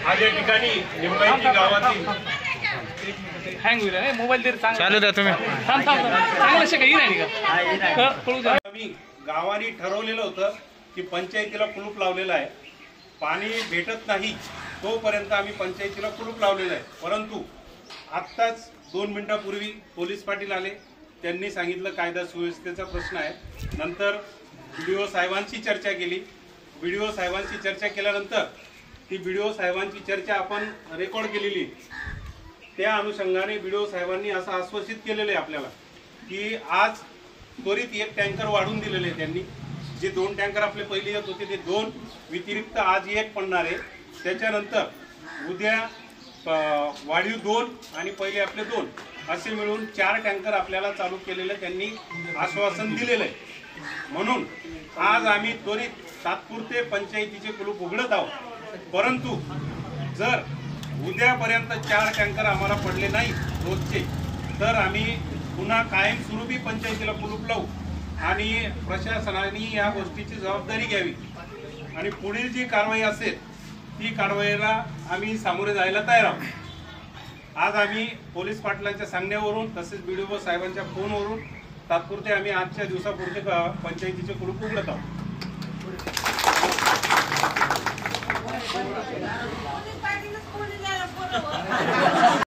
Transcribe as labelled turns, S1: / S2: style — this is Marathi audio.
S1: आज या ठिकाणी निंबाईची गावातील
S2: हँग होईल मोबाईल तरी
S3: चालू द्या तुम्ही.
S2: चांगलं काही नाही का.
S1: आम्ही गावाने ठरवलेलं होतं की पंचायतीला कुलूप लावलेलं आहे. पाणी भेटत नाही तोपर्यंत आम्ही पंचायतीला कुलूप लावलेलं आहे. परंतु आत्ताच 2 मिनिटापूर्वी पोलीस पाटील आले. त्यांनी सांगितलं कायदा सुव्यवस्थेचा प्रश्न आहे. नंतर BDO साहेबांची चर्चा केली. BDO साहेबांची चर्चा केल्यानंतर ती BDO साहेबांची चर्चा आपण रेकॉर्ड केलेली. त्या अनुषंगाने BDO साहेबांनी असं आश्वासित केलेलं आहे आपल्याला की आज त्वरित 1 टँकर वाढवून दिलेले आहे त्यांनी. जे 2 टँकर आपले पहिले येत होते ते 2 व्यतिरिक्त आज 1 पडणार आहे. त्याच्यानंतर उद्या वाढीव 2 आणि पहिले आपले 2 असे मिळून 4 टँकर आपल्याला चालू केलेले त्यांनी आश्वासन दिलेलं आहे. म्हणून आज आम्ही त्वरित तात्पुरते पंचायतीचे कुलूप उघडत आहोत. परंतु जर उद्यापर्यंत 4 टँकर आम्हाला पडले नाही रोजचे तर आम्ही पुन्हा कायमस्वरूपी पंचायतीला कुलूप लावू आणि प्रशासनाने या गोष्टीची जबाबदारी घ्यावी आणि पुढील जी कारवाई असेल ती कारवाईला आम्ही सामोरे जायला तयार आहोत. आज आम्ही पोलीस पाटलांच्या सांगण्यावरून तसेच BDO साहेबांच्या फोनवरून तात्पुरते आम्ही आजच्या दिवसापुरते पंचायतीचे कुलूप उघडत आहोत.